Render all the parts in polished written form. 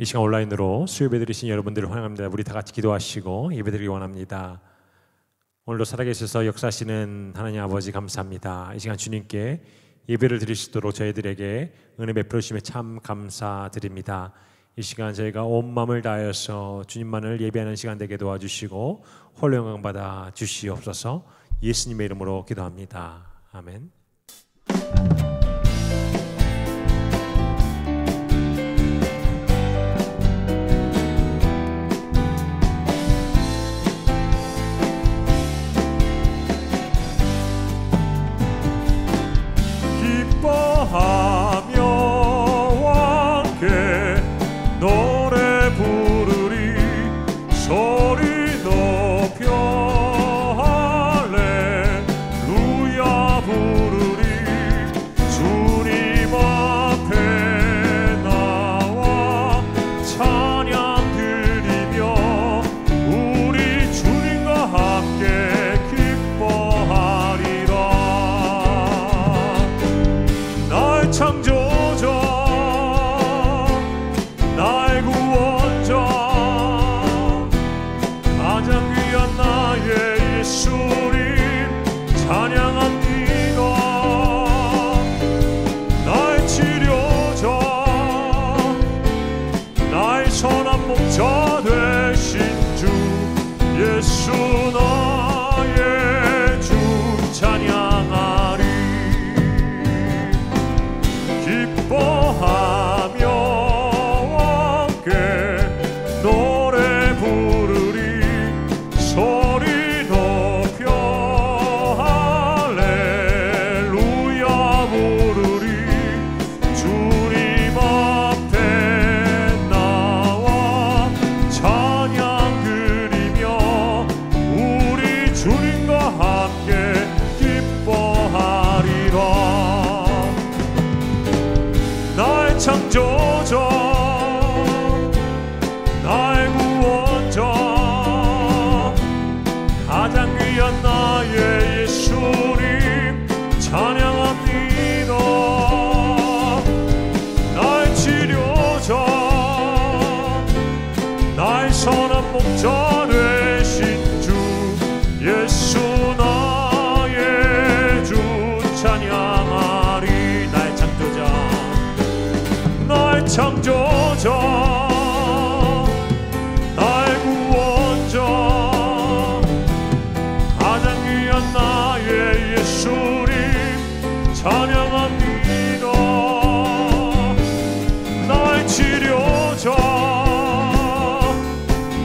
이 시간 온라인으로 수요예배 드리신 여러분들을 환영합니다. 우리 다 같이 기도하시고 예배드리기 원합니다. 오늘도 살아계셔서 역사하시는 하나님 아버지 감사합니다. 이 시간 주님께 예배를 드릴 수 있도록 저희들에게 은혜 베풀어 주심에 참 감사드립니다. 이 시간 저희가 온 마음을 다하여서 주님만을 예배하는 시간 되게 도와주시고 홀로 영광 받아 주시옵소서. 예수님의 이름으로 기도합니다. 아멘. 기뻐하며 함께 노래 부르리 소리 높여 할렐루야 부르리 주님 앞에 나와 찬양 드리며 우리 주님과 함께 기뻐하리라. 나의 창조자 나의 구원자 가장 귀한 나의 예수님 찬양합니다. 나의 치료자 나의 선한 목자 되신 주 예수 나의 주 찬양하리. 기뻐하며 함께 노래 부르리 소리 높여 할렐루야 부르리 주님 앞에 나와 찬양 드리며 우리 주님과 함께 기뻐하리라. 나의 창조자 나의 구원자 가장 귀한 나의 예수님 찬양합니다. 나의 치료자 나의 선한 목자 되신 주 예수 나의 주 찬양하리. 나의 창조자 나의 창조자 나의 구원자 가장 귀한 나의 예수님 찬양합니다. 나의 치료자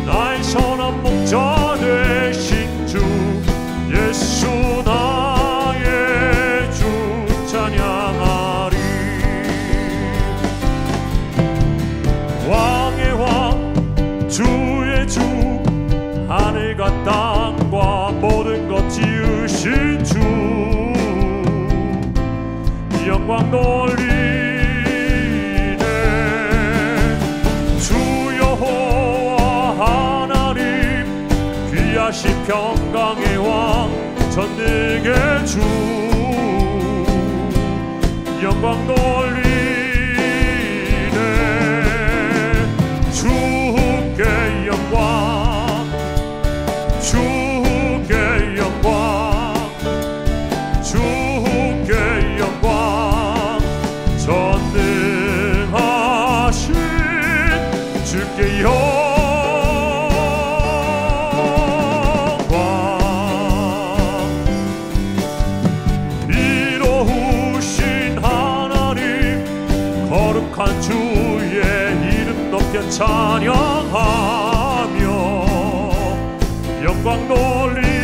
나의 선한 목자 되신 주 예수 나의 주 찬양하리. 왕의 왕 주의 주 하늘과 땅과 모든 것 지으신 주 영광 돌리네. 주 여호와 하나님 귀하신 평강의 왕 전능의 주 영광 돌리네. 주께 영광 주께 영광 주께 영광 전능하신 주께 영광 이로우신 하나님 거룩한 주의 이름 높여 찬양하며 영광 돌리네.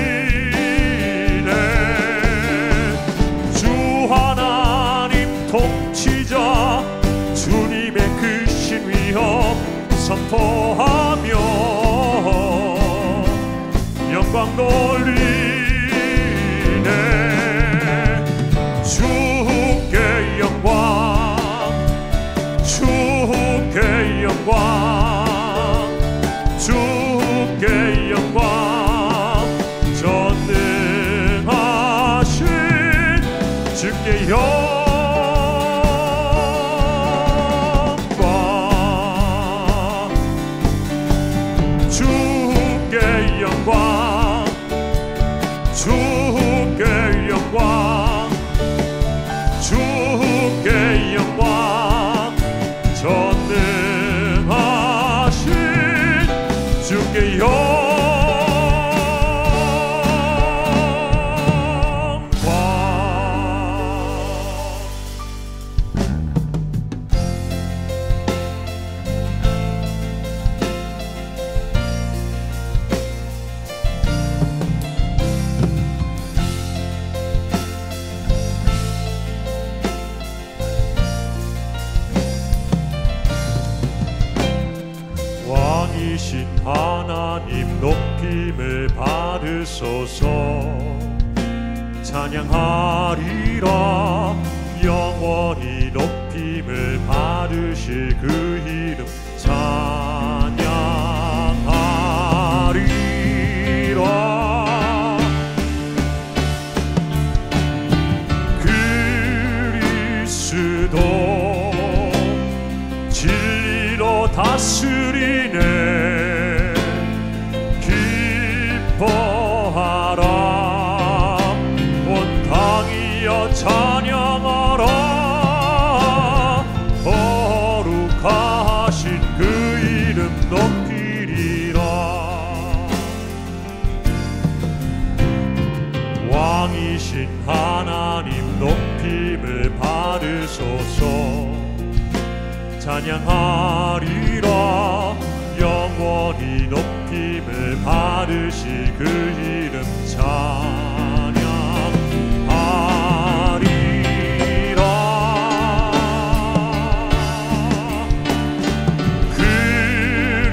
주 하나님 통치자 주님의 크신 위엄 선포하며 영광 돌리네. 주께 영광 주께 영광 주께 영광 전능하신 주께 영광 전능하신 주께 왕이신 하나님 높임을 받으소서. 찬양하리라 영원히 높임을 받으실 그 이름 찬양하리라. 그리스도 진리로 다스리네. 기뻐하라 온 땅이여 찬양하라. 거룩하신 그 이름 높이리라. 왕이신 하나님 높임을 받으소서. 찬양하리라 영원히 높임을 받으실 그 이름 찬양하리라.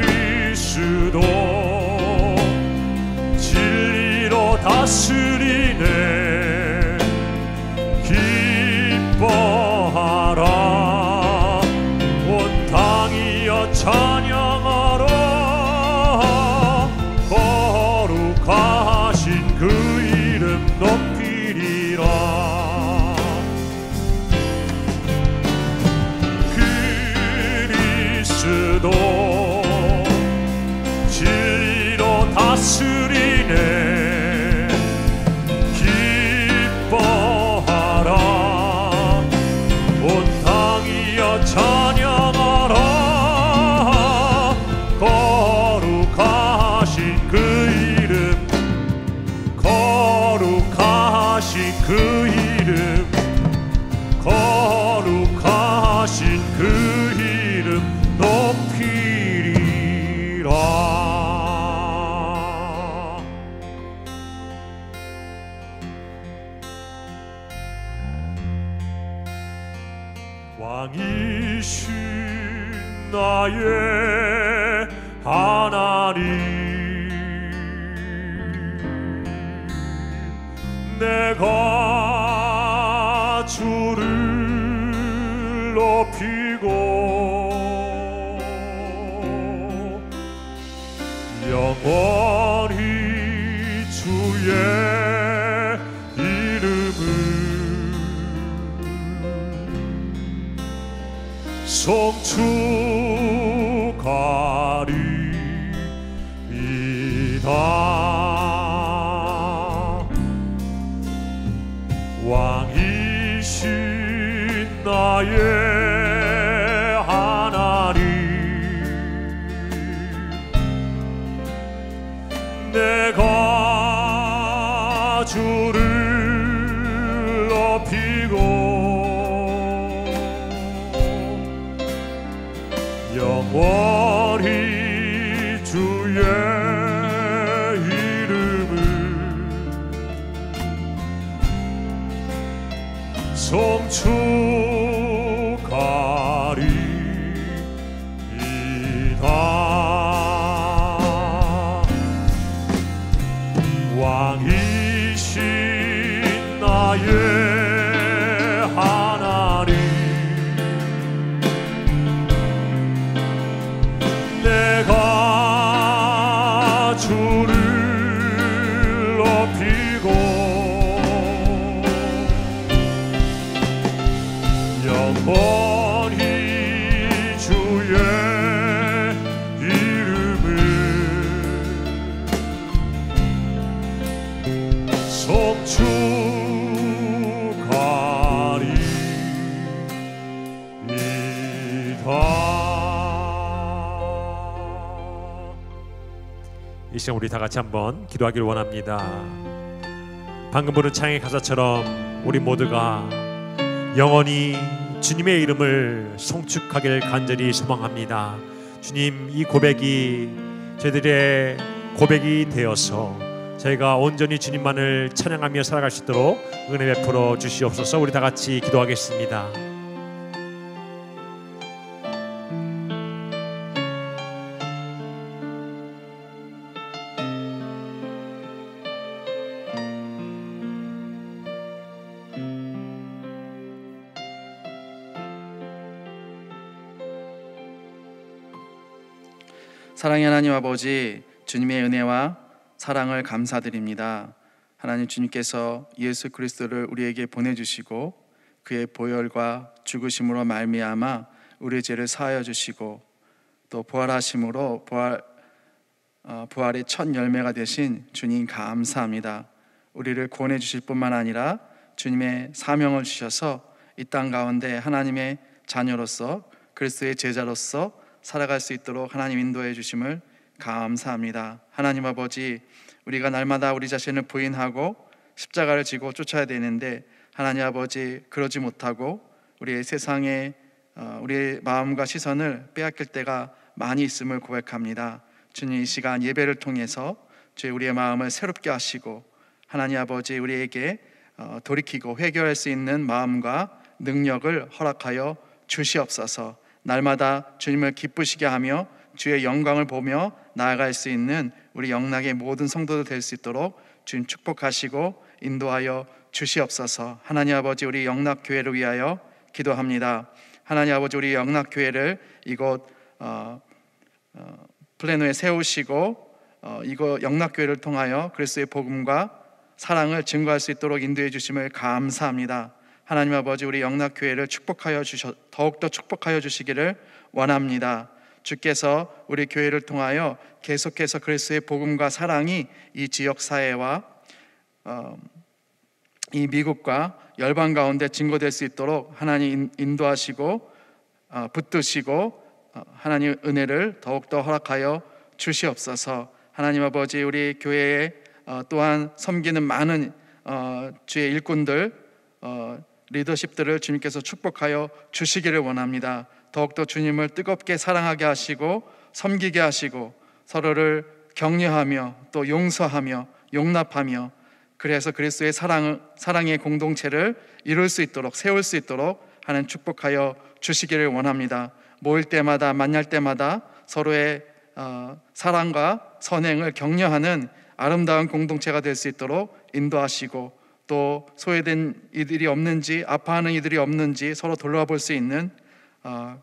그리스도 진리로 다스리네. 기뻐하라 찬양하라. 거룩하신 그 이름 높이리라. 그리스도 진리로 다스리네. 기뻐하라 온 땅이여 찬양하라. 거룩하신 그 이름 거룩하신 그 이름 거룩하신 그 이름 높이리라. 왕이신 나의 하나님 내가 주를 높이고 영원히 주의 이름을 송축하리이다. 왕이신 나의 하나님 내가 주를 높이고 영원히 주의 이름을 송축하리이다. 왕이신 나의 하나님 내가 주를 높이고 이 시간 우리 다 같이 한번 기도하기를 원합니다. 방금 부른 찬양의 가사처럼 우리 모두가 영원히 주님의 이름을 송축하기를 간절히 소망합니다. 주님, 이 고백이 저희들의 고백이 되어서 저희가 온전히 주님만을 찬양하며 살아갈 수 있도록 은혜 베풀어 주시옵소서. 우리 다 같이 기도하겠습니다. 사랑의 하나님 아버지, 주님의 은혜와 사랑을 감사드립니다. 하나님, 주님께서 예수 그리스도를 우리에게 보내주시고 그의 보혈과 죽으심으로 말미암아 우리의 죄를 사하여 주시고 또 부활하심으로 부활의 첫 열매가 되신 주님 감사합니다. 우리를 구원해 주실 뿐만 아니라 주님의 사명을 주셔서 이 땅 가운데 하나님의 자녀로서 그리스도의 제자로서 살아갈 수 있도록 하나님 인도해 주심을 감사합니다. 하나님 아버지, 우리가 날마다 우리 자신을 부인하고 십자가를 지고 쫓아야 되는데 하나님 아버지, 그러지 못하고 우리의 세상에 우리의 마음과 시선을 빼앗길 때가 많이 있음을 고백합니다. 주님, 이 시간 예배를 통해서 주의 우리의 마음을 새롭게 하시고 하나님 아버지, 우리에게 돌이키고 회개할 수 있는 마음과 능력을 허락하여 주시옵소서. 날마다 주님을 기쁘시게 하며 주의 영광을 보며 나아갈 수 있는 우리 영락의 모든 성도들 될 수 있도록 주님 축복하시고 인도하여 주시옵소서. 하나님 아버지, 우리 영락교회를 위하여 기도합니다. 하나님 아버지, 우리 영락교회를 이곳 플래노에 세우시고 이곳 영락교회를 통하여 그리스도의 복음과 사랑을 증거할 수 있도록 인도해 주심을 감사합니다. 하나님 아버지, 우리 영락교회를 더욱더 축복하여 주시기를 원합니다. 주께서 우리 교회를 통하여 계속해서 그리스도의 복음과 사랑이 이 지역 사회와 이 미국과 열방 가운데 증거될 수 있도록 하나님 인도하시고 붙드시고 하나님 은혜를 더욱더 허락하여 주시옵소서. 하나님 아버지, 우리 교회에 또한 섬기는 많은 주의 일꾼들, 리더십들을 주님께서 축복하여 주시기를 원합니다. 더욱더 주님을 뜨겁게 사랑하게 하시고 섬기게 하시고 서로를 격려하며 또 용서하며 용납하며 그래서 그리스도의 사랑의 공동체를 이룰 수 있도록 세울 수 있도록 하는 축복하여 주시기를 원합니다. 모일 때마다 만날 때마다 서로의 사랑과 선행을 격려하는 아름다운 공동체가 될 수 있도록 인도하시고 또 소외된 이들이 없는지 아파하는 이들이 없는지 서로 돌아볼 수 있는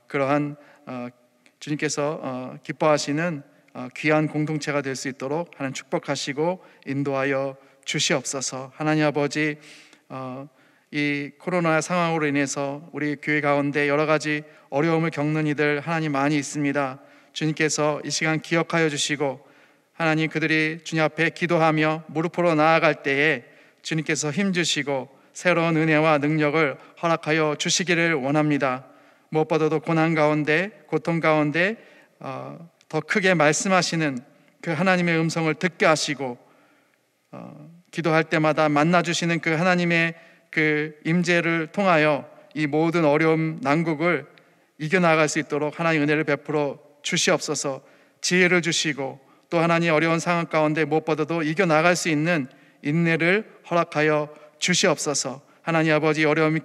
그러한 주님께서 기뻐하시는 귀한 공동체가 될 수 있도록 하는 축복하시고 인도하여 주시옵소서. 하나님 아버지, 이 코로나 상황으로 인해서 우리 교회 가운데 여러 가지 어려움을 겪는 이들 하나님 많이 있습니다. 주님께서 이 시간 기억하여 주시고 하나님, 그들이 주님 앞에 기도하며 무릎으로 나아갈 때에 주님께서 힘주시고 새로운 은혜와 능력을 허락하여 주시기를 원합니다. 무엇보다도 고난 가운데 고통 가운데 더 크게 말씀하시는 그 하나님의 음성을 듣게 하시고 기도할 때마다 만나주시는 그 하나님의 그 임재를 통하여 이 모든 어려움 난국을 이겨나갈 수 있도록 하나님 은혜를 베풀어 주시옵소서. 지혜를 주시고 또 하나님 어려운 상황 가운데 무엇보다도 이겨나갈 수 있는 인내를 허락하여 주시옵소서. 하나님 아버지, 어려움의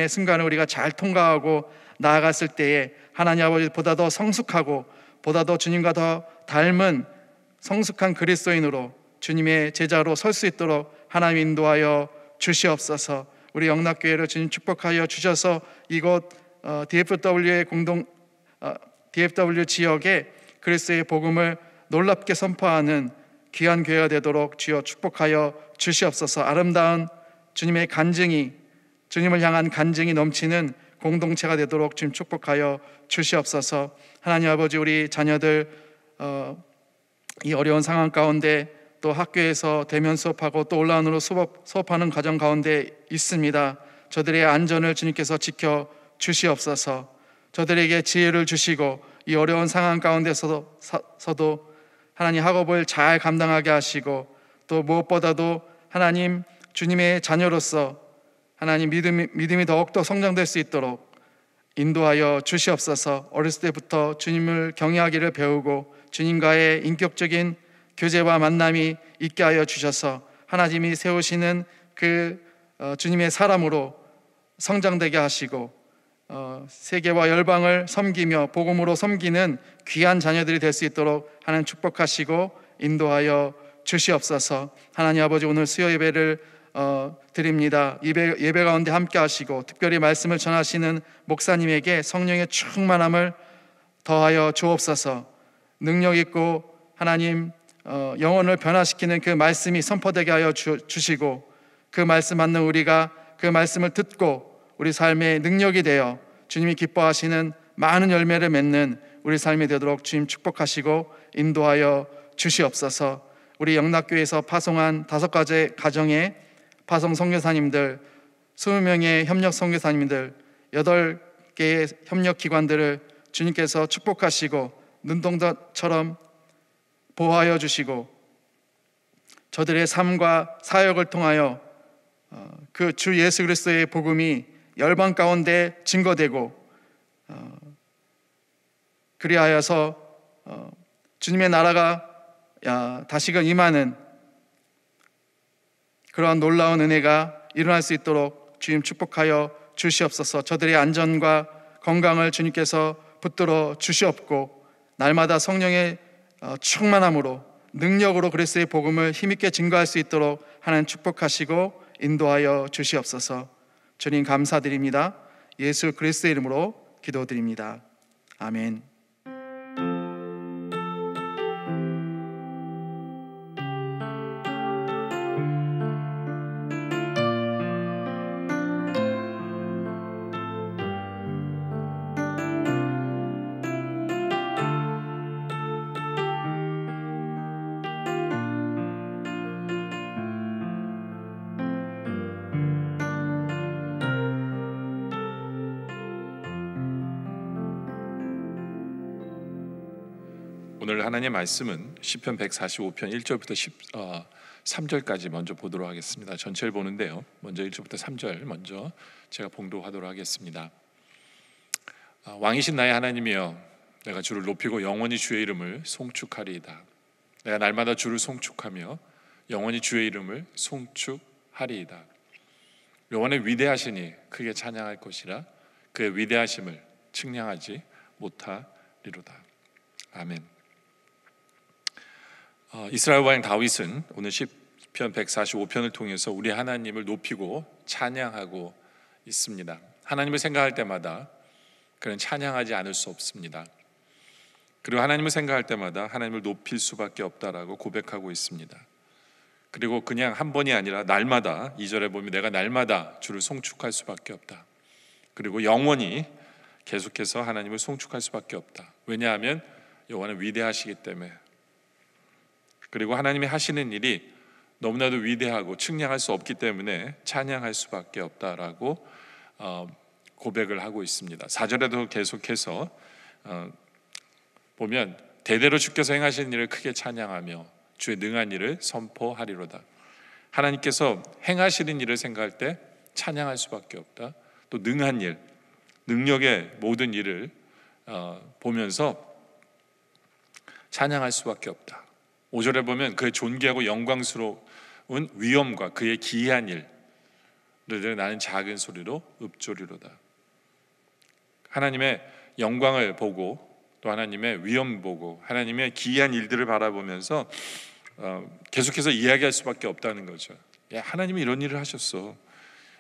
순간을 우리가 잘 통과하고 나아갔을 때에 하나님 아버지, 보다 더 성숙하고 보다 더 주님과 더 닮은 성숙한 그리스도인으로 주님의 제자로 설 수 있도록 하나님 인도하여 주시옵소서. 우리 영락교회를 주님 축복하여 주셔서 이곳 DFW 지역에 그리스도의 복음을 놀랍게 선포하는 귀한 교회가 되도록 주여 축복하여 주시옵소서. 아름다운 주님의 간증이, 주님을 향한 간증이 넘치는 공동체가 되도록 주님 축복하여 주시옵소서. 하나님 아버지, 우리 자녀들 이 어려운 상황 가운데 또 학교에서 대면 수업하고 또 온라인으로 수업하는 과정 가운데 있습니다. 저들의 안전을 주님께서 지켜 주시옵소서. 저들에게 지혜를 주시고 이 어려운 상황 가운데서도 하나님 학업을 잘 감당하게 하시고, 또 무엇보다도 하나님 주님의 자녀로서 하나님 믿음이 더욱더 성장될 수 있도록 인도하여 주시옵소서. 어렸을 때부터 주님을 경외하기를 배우고 주님과의 인격적인 교제와 만남이 있게 하여 주셔서 하나님이 세우시는 그 주님의 사람으로 성장되게 하시고, 세계와 열방을 섬기며 복음으로 섬기는 귀한 자녀들이 될 수 있도록 하나님 축복하시고 인도하여 주시옵소서. 하나님 아버지, 오늘 수요 예배를 드립니다. 예배 가운데 함께 하시고 특별히 말씀을 전하시는 목사님에게 성령의 충만함을 더하여 주옵소서. 능력 있고 하나님 영혼을 변화시키는 그 말씀이 선포되게 하여 주시고, 그 말씀 받는 우리가 그 말씀을 듣고 우리 삶의 능력이 되어 주님이 기뻐하시는 많은 열매를 맺는 우리 삶이 되도록 주님 축복하시고 인도하여 주시옵소서. 우리 영락교회에서 파송한 5가지 가정의 파송 선교사님들, 20명의 협력 선교사님들, 8개의 협력 기관들을 주님께서 축복하시고 눈동자처럼 보호하여 주시고, 저들의 삶과 사역을 통하여 그 주 예수 그리스도의 복음이 열방 가운데 증거되고, 그리하여서 주님의 나라가 다시금 임하는 그러한 놀라운 은혜가 일어날 수 있도록 주님 축복하여 주시옵소서. 저들의 안전과 건강을 주님께서 붙들어 주시옵고, 날마다 성령의 충만함으로 능력으로 그리스도의 복음을 힘있게 증거할 수 있도록 하나님 축복하시고 인도하여 주시옵소서. 주님 감사드립니다. 예수 그리스도의 이름으로 기도드립니다. 아멘. 오늘 하나님의 말씀은 시편 145편 1절부터 3절까지 먼저 보도록 하겠습니다. 전체를 보는데요, 먼저 1절부터 3절 먼저 제가 봉독하도록 하겠습니다. 왕이신 나의 하나님이여, 내가 주를 높이고 영원히 주의 이름을 송축하리이다. 내가 날마다 주를 송축하며 영원히 주의 이름을 송축하리이다. 여호와는 위대하시니 크게 찬양할 것이라 그의 위대하심을 측량하지 못하리로다. 아멘. 이스라엘 왕 다윗은 오늘 시편 145편을 통해서 우리 하나님을 높이고 찬양하고 있습니다. 하나님을 생각할 때마다 그는 찬양하지 않을 수 없습니다. 그리고 하나님을 생각할 때마다 하나님을 높일 수밖에 없다라고 고백하고 있습니다. 그리고 그냥 한 번이 아니라 날마다, 2절에 보면 내가 날마다 주를 송축할 수밖에 없다. 그리고 영원히 계속해서 하나님을 송축할 수밖에 없다. 왜냐하면 여호와는 위대하시기 때문에. 그리고 하나님이 하시는 일이 너무나도 위대하고 측량할 수 없기 때문에 찬양할 수밖에 없다라고 고백을 하고 있습니다. 4절에도 계속해서 보면 대대로 주께서 행하신 일을 크게 찬양하며 주의 능한 일을 선포하리로다. 하나님께서 행하시는 일을 생각할 때 찬양할 수밖에 없다. 또 능한 일, 능력의 모든 일을 보면서 찬양할 수밖에 없다. 5절에 보면 그의 존귀하고 영광스러운 위엄과 그의 기이한 일을 나는 작은 소리로 읊조리로다. 하나님의 영광을 보고 또 하나님의 위엄 보고 하나님의 기이한 일들을 바라보면서 계속해서 이야기할 수밖에 없다는 거죠. 야, 하나님이 이런 일을 하셨어.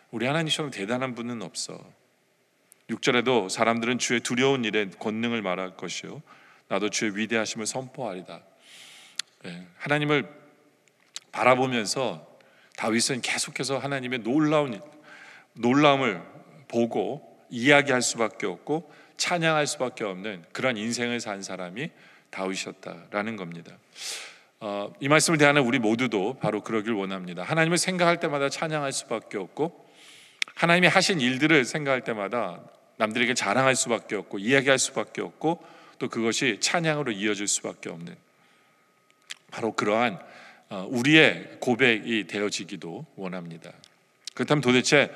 우리 하나님처럼 대단한 분은 없어. 6절에도 사람들은 주의 두려운 일에 권능을 말할 것이요 나도 주의 위대하심을 선포하리다. 하나님을 바라보면서 다윗은 계속해서 하나님의 놀라움을 보고 이야기할 수밖에 없고 찬양할 수밖에 없는 그런 인생을 산 사람이 다윗이었다라는 겁니다. 이 말씀을 대하는 우리 모두도 바로 그러길 원합니다. 하나님을 생각할 때마다 찬양할 수밖에 없고 하나님이 하신 일들을 생각할 때마다 남들에게 자랑할 수밖에 없고 이야기할 수밖에 없고 또 그것이 찬양으로 이어질 수밖에 없는 바로 그러한 우리의 고백이 되어지기도 원합니다. 그렇다면 도대체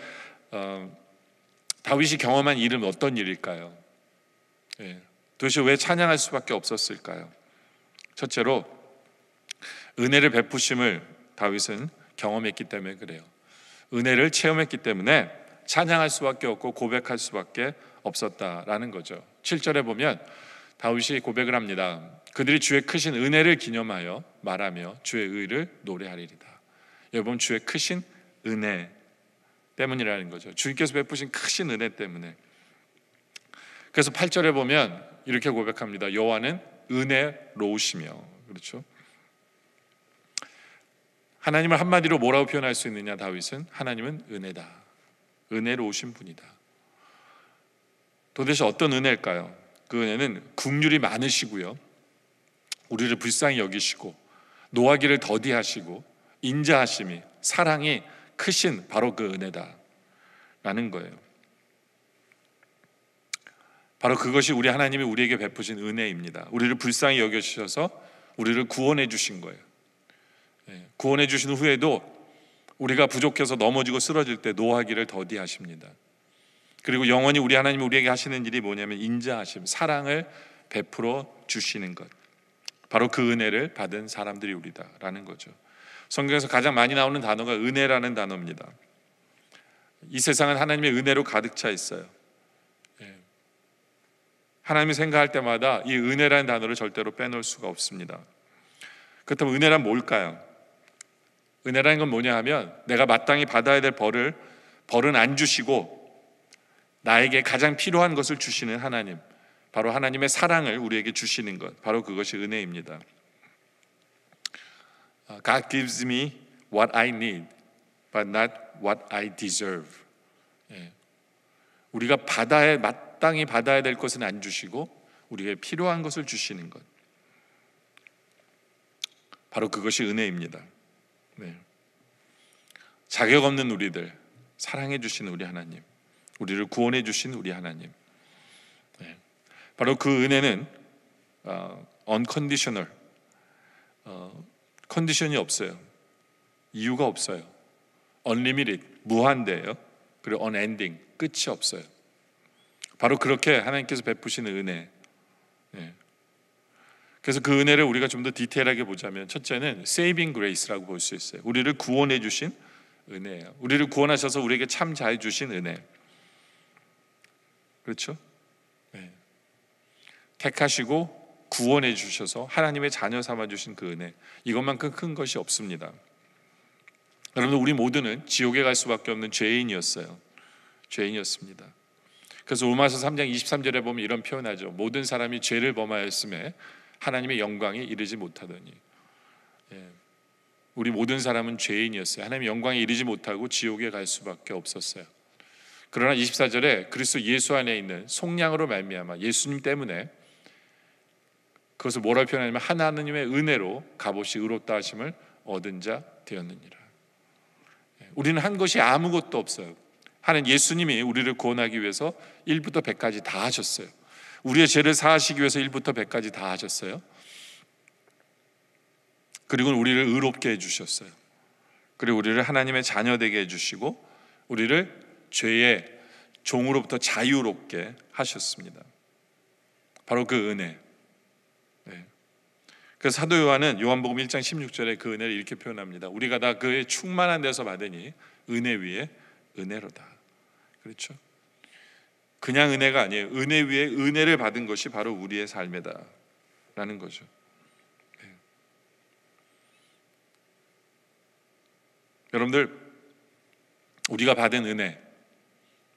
다윗이 경험한 일은 어떤 일일까요? 도대체 왜 찬양할 수밖에 없었을까요? 첫째로 은혜를 베푸심을 다윗은 경험했기 때문에 그래요. 은혜를 체험했기 때문에 찬양할 수밖에 없고 고백할 수밖에 없었다라는 거죠. 7절에 보면 다윗이 고백을 합니다. 그들이 주의 크신 은혜를 기념하여 말하며 주의 의를 노래하리이다. 여러분, 주의 크신 은혜 때문이라는 거죠. 주님께서 베푸신 크신 은혜 때문에. 그래서 8절에 보면 이렇게 고백합니다. 여호와는 은혜로우시며. 그렇죠? 하나님을 한마디로 뭐라고 표현할 수 있느냐? 다윗은 하나님은 은혜다. 은혜로우신 분이다. 도대체 어떤 은혜일까요? 그 은혜는 긍휼이 많으시고요, 우리를 불쌍히 여기시고 노하기를 더디하시고 인자하심이, 사랑이 크신 바로 그 은혜다라는 거예요. 바로 그것이 우리 하나님이 우리에게 베푸신 은혜입니다. 우리를 불쌍히 여겨주셔서 우리를 구원해 주신 거예요. 구원해 주신 후에도 우리가 부족해서 넘어지고 쓰러질 때 노하기를 더디하십니다. 그리고 영원히 우리 하나님이 우리에게 하시는 일이 뭐냐면 인자하심, 사랑을 베풀어 주시는 것. 바로 그 은혜를 받은 사람들이 우리다라는 거죠. 성경에서 가장 많이 나오는 단어가 은혜라는 단어입니다. 이 세상은 하나님의 은혜로 가득 차 있어요. 하나님이 생각할 때마다 이 은혜라는 단어를 절대로 빼놓을 수가 없습니다. 그렇다면 은혜란 뭘까요? 은혜라는 건 뭐냐 하면 내가 마땅히 받아야 될 벌은 안 주시고 나에게 가장 필요한 것을 주시는 하나님, 바로 하나님의 사랑을 우리에게 주시는 것, 바로 그것이 은혜입니다. God gives me what I need, but not what I deserve. 우리가 마땅히 받아야 될 것은 안 주시고 우리에게 필요한 것을 주시는 것, 바로 그것이 은혜입니다. 자격 없는 우리들 사랑해 주시는 우리 하나님, 우리를 구원해 주신 우리 하나님, 바로 그 은혜는 unconditional, 컨디션이 없어요. 이유가 없어요. unlimited, 무한대예요. 그리고 unending, 끝이 없어요. 바로 그렇게 하나님께서 베푸시는 은혜. 그래서 그 은혜를 우리가 좀 더 디테일하게 보자면, 첫째는 saving grace라고 볼 수 있어요. 우리를 구원해 주신 은혜예요. 우리를 구원하셔서 우리에게 참 잘 주신 은혜. 그렇죠? 택하시고 구원해 주셔서 하나님의 자녀 삼아 주신 그 은혜, 이것만큼 큰 것이 없습니다. 여러분, 우리 모두는 지옥에 갈 수밖에 없는 죄인이었습니다. 그래서 로마서 3장 23절에 보면 이런 표현하죠. 모든 사람이 죄를 범하였음에 하나님의 영광에 이르지 못하더니. 우리 모든 사람은 죄인이었어요. 하나님의 영광에 이르지 못하고 지옥에 갈 수밖에 없었어요. 그러나 24절에 그리스도 예수 안에 있는 속량으로 말미암아 예수님 때문에, 그것을 뭐라고 표현하냐면 하나님의 은혜로 값없이 의롭다 하심을 얻은 자 되었느니라. 우리는 한 것이 아무것도 없어요. 하나님 예수님이 우리를 구원하기 위해서 1부터 100까지 다 하셨어요. 우리의 죄를 사하시기 위해서 1부터 100까지 다 하셨어요. 그리고 우리를 의롭게 해주셨어요. 그리고 우리를 하나님의 자녀 되게 해주시고 우리를 죄의 종으로부터 자유롭게 하셨습니다. 바로 그 은혜. 그래서 사도 요한은 요한복음 1장 16절에 그 은혜를 이렇게 표현합니다. 우리가 다 그의 충만한 데서 받으니 은혜 위에 은혜로다. 그렇죠? 그냥 은혜가 아니에요. 은혜 위에 은혜를 받은 것이 바로 우리의 삶이다 라는 거죠. 여러분들, 우리가 받은 은혜,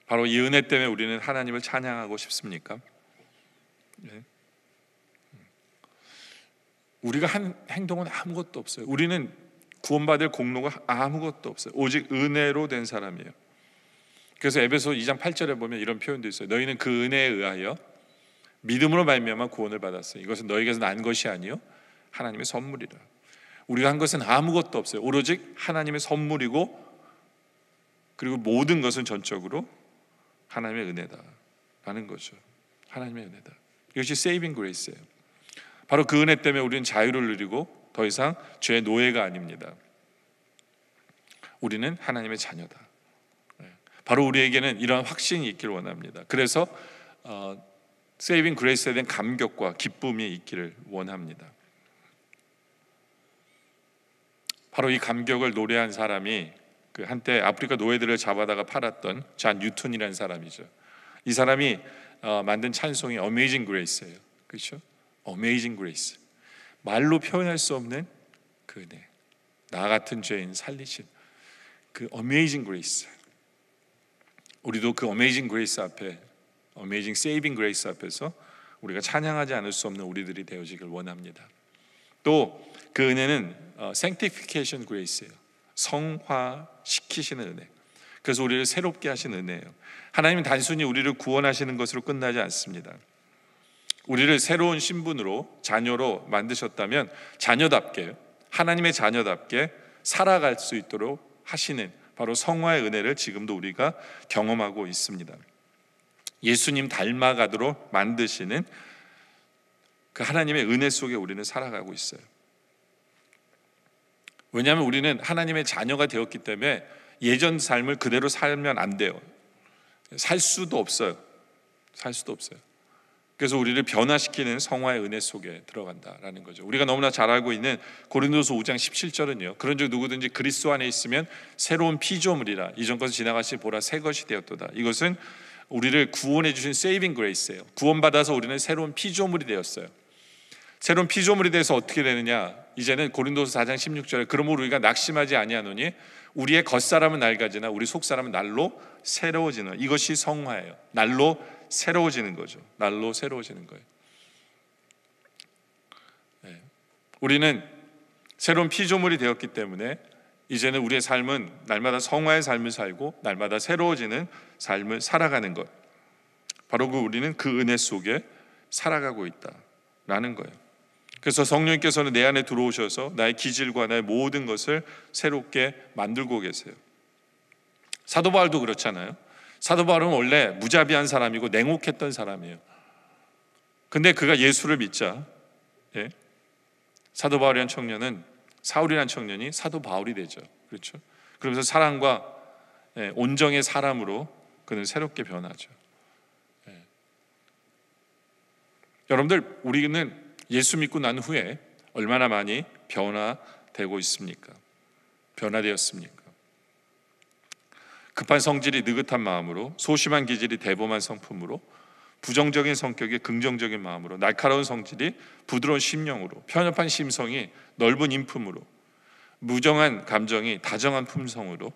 바로 이 은혜 때문에 우리는 하나님을 찬양하고 싶습니까? 우리가 한 행동은 아무것도 없어요. 우리는 구원받을 공로가 아무것도 없어요. 오직 은혜로 된 사람이에요. 그래서 에베소 2장 8절에 보면 이런 표현도 있어요. 너희는 그 은혜에 의하여 믿음으로 말미암아 구원을 받았어요. 이것은 너희에게서 난 것이 아니요 하나님의 선물이라. 우리가 한 것은 아무것도 없어요. 오로지 하나님의 선물이고, 그리고 모든 것은 전적으로 하나님의 은혜다라는 거죠. 하나님의 은혜다. 이것이 saving grace예요. 바로 그 은혜 때문에 우리는 자유를 누리고 더 이상 죄의 노예가 아닙니다. 우리는 하나님의 자녀다. 바로 우리에게는 이러한 확신이 있기를 원합니다. 그래서 세이빙 그레이스에 대한 감격과 기쁨이 있기를 원합니다. 바로 이 감격을 노래한 사람이 그 한때 아프리카 노예들을 잡아다가 팔았던 잔 뉴턴이라는 사람이죠. 이 사람이 만든 찬송이 Amazing Grace예요. 그렇죠? Amazing Grace. 말로 표현할 수 없는 그 은혜. 나 같은 죄인 살리신 그 Amazing Grace. 우리도 그 Amazing Grace 앞에, Amazing Saving Grace 앞에서 우리가 찬양하지 않을 수 없는 우리들이 되어지길 원합니다. 또 그 은혜는 Sanctification Grace예요. 성화시키시는 은혜. 그래서 우리를 새롭게 하시는 은혜예요. 하나님은 단순히 우리를 구원하시는 것으로 끝나지 않습니다. 우리를 새로운 신분으로, 자녀로 만드셨다면 자녀답게, 하나님의 자녀답게 살아갈 수 있도록 하시는 바로 성화의 은혜를 지금도 우리가 경험하고 있습니다. 예수님 닮아가도록 만드시는 그 하나님의 은혜 속에 우리는 살아가고 있어요. 왜냐하면 우리는 하나님의 자녀가 되었기 때문에 예전 삶을 그대로 살면 안 돼요. 살 수도 없어요. 살 수도 없어요. 그래서 우리를 변화시키는 성화의 은혜 속에 들어간다라는 거죠. 우리가 너무나 잘 알고 있는 고린도서 5장 17절은요. 그런즉 누구든지 그리스도 안에 있으면 새로운 피조물이라 이전 것을 지나가시 보라 새 것이 되었도다. 이것은 우리를 구원해 주신 세이빙 그레이스예요. 구원받아서 우리는 새로운 피조물이 되었어요. 새로운 피조물이 돼서 어떻게 되느냐? 이제는 고린도서 4장 16절에 그러므로 우리가 낙심하지 아니하노니 우리의 겉사람은 낡아지나 우리 속사람은 날로 새로워지는, 이것이 성화예요. 날로 새로워지는 거죠. 날로 새로워지는 거예요. 네. 우리는 새로운 피조물이 되었기 때문에 이제는 우리의 삶은 날마다 성화의 삶을 살고 날마다 새로워지는 삶을 살아가는 것. 바로 우리는 그 은혜 속에 살아가고 있다라는 거예요. 그래서 성령님께서는 내 안에 들어오셔서 나의 기질과 나의 모든 것을 새롭게 만들고 계세요. 사도 바울도 그렇잖아요. 사도 바울은 원래 무자비한 사람이고 냉혹했던 사람이에요. 근데 그가 예수를 믿자 사도 바울이란 청년은, 사울이란 청년이 사도 바울이 되죠. 그렇죠? 그러면서 사랑과 온정의 사람으로 그는 새롭게 변하죠. 여러분들, 우리는 예수 믿고 난 후에 얼마나 많이 변화되고 있습니까? 변화되었습니까? 급한 성질이 느긋한 마음으로, 소심한 기질이 대범한 성품으로, 부정적인 성격이 긍정적인 마음으로, 날카로운 성질이 부드러운 심령으로, 편협한 심성이 넓은 인품으로, 무정한 감정이 다정한 품성으로,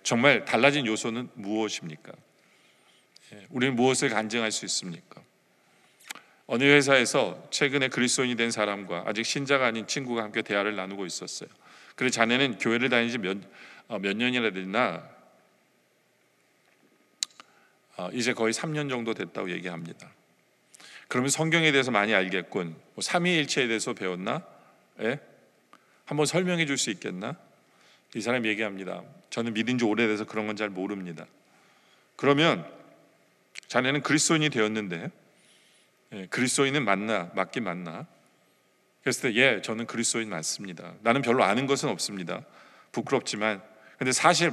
정말 달라진 요소는 무엇입니까? 우리는 무엇을 간증할 수 있습니까? 어느 회사에서 최근에 그리스도인이 된 사람과 아직 신자가 아닌 친구가 함께 대화를 나누고 있었어요. 그래서 자네는 교회를 다닌 지 몇 년이나 됐나? 이제 거의 3년 정도 됐다고 얘기합니다. 그러면 성경에 대해서 많이 알겠군. 삼위일체에 대해서 배웠나? 한번 설명해 줄 수 있겠나? 이 사람이 얘기합니다. 저는 믿은 지 오래돼서 그런 건 잘 모릅니다. 그러면 자네는 그리스도인이 되었는데 그리스도인은 맞긴 맞나? 그랬을 때 저는 그리스도인 맞습니다. 나는 별로 아는 것은 없습니다. 부끄럽지만 근데 사실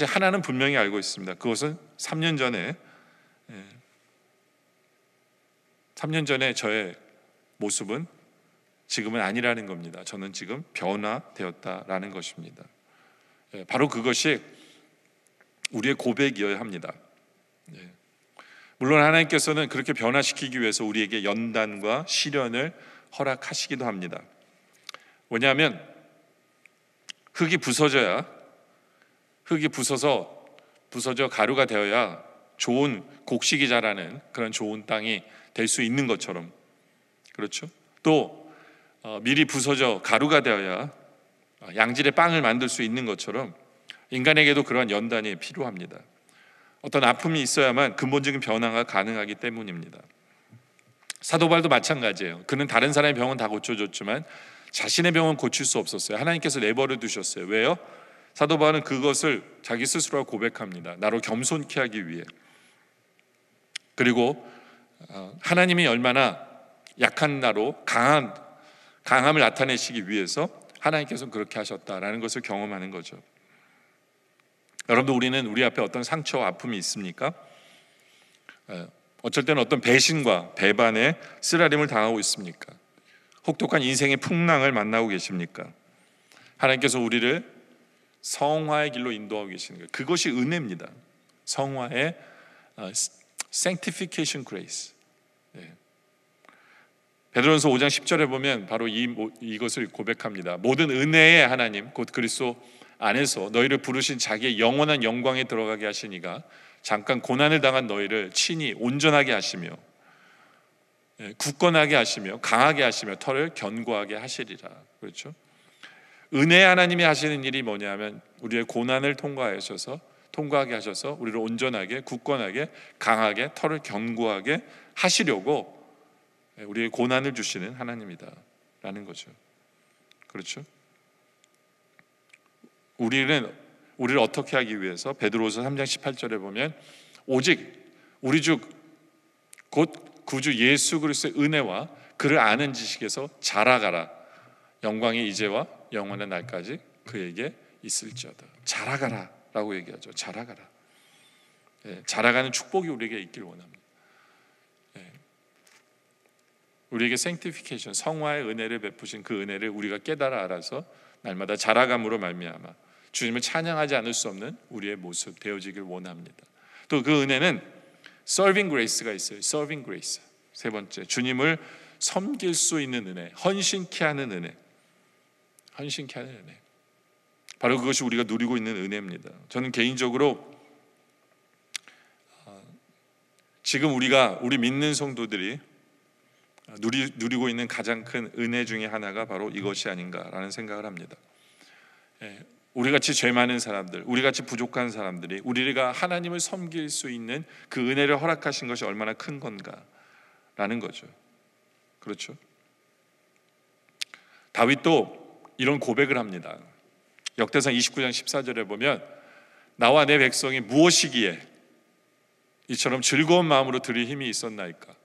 하나는 분명히 알고 있습니다. 그것은 3년 전에 저의 모습은 지금은 아니라는 겁니다. 저는 지금 변화되었다라는 것입니다. 바로 그것이 우리의 고백이어야 합니다. 물론 하나님께서는 그렇게 변화시키기 위해서 우리에게 연단과 시련을 허락하시기도 합니다. 왜냐하면 흙이 부서져 가루가 되어야 좋은 곡식이 자라는 그런 좋은 땅이 될 수 있는 것처럼, 그렇죠? 또 밀이 부서져 가루가 되어야 양질의 빵을 만들 수 있는 것처럼 인간에게도 그러한 연단이 필요합니다. 어떤 아픔이 있어야만 근본적인 변화가 가능하기 때문입니다. 사도 바울도 마찬가지예요. 그는 다른 사람의 병은 다 고쳐줬지만 자신의 병은 고칠 수 없었어요. 하나님께서 내버려 두셨어요. 왜요? 사도 바울은 그것을 자기 스스로 고백합니다. 나로 겸손케 하기 위해. 그리고 하나님이 얼마나 약한 나로 강한 강함을 나타내시기 위해서 하나님께서 그렇게 하셨다라는 것을 경험하는 거죠. 여러분도 우리는 우리 앞에 어떤 상처와 아픔이 있습니까? 어쩔 때는 어떤 배신과 배반에 쓰라림을 당하고 있습니까? 혹독한 인생의 풍랑을 만나고 계십니까? 하나님께서 우리를 성화의 길로 인도하고 계시는 거예요. 그것이 은혜입니다. 성화의 sanctification grace. 베드로전서 5장 10절에 보면 바로 이것을 고백합니다. 모든 은혜의 하나님 곧 그리스도 안에서 너희를 부르신 자기의 영원한 영광에 들어가게 하시니가 잠깐 고난을 당한 너희를 친히 온전하게 하시며 굳건하게 하시며 강하게 하시며 털을 견고하게 하시리라. 그렇죠? 은혜의 하나님이 하시는 일이 뭐냐면 우리의 고난을 통과하게 하셔서 우리를 온전하게 굳건하게 강하게 털을 견고하게 하시려고 우리의 고난을 주시는 하나님이다라는 거죠. 그렇죠? 우리를 어떻게 하기 위해서 베드로서 3장 18절에 보면 오직 우리 주 곧 구주 예수 그리스도의 은혜와 그를 아는 지식에서 자라가라. 영광의 이제와 영원의 날까지 그에게 있을지어다. 자라가라라고 얘기하죠. 자라가라. 자라가는 축복이 우리에게 있길 원합니다. 우리에게 sanctification, 성화의 은혜를 베푸신 그 은혜를 우리가 깨달아 알아서 날마다 자라감으로 말미암아 주님을 찬양하지 않을 수 없는 우리의 모습 되어지길 원합니다. 또 그 은혜는 serving grace가 있어요. serving grace. 세 번째, 주님을 섬길 수 있는 은혜, 헌신케 하는 은혜. 헌신케 하는 은혜. 바로 그것이 우리가 누리고 있는 은혜입니다. 저는 개인적으로 지금 우리 믿는 성도들이 누리고 있는 가장 큰 은혜 중에 하나가 바로 이것이 아닌가라는 생각을 합니다. 우리같이 죄 많은 사람들, 우리같이 부족한 사람들이 우리가 하나님을 섬길 수 있는 그 은혜를 허락하신 것이 얼마나 큰 건가라는 거죠. 그렇죠? 다윗도 이런 고백을 합니다. 역대상 29장 14절에 보면 나와 내 백성이 무엇이기에 이처럼 즐거운 마음으로 드릴 힘이 있었나이까.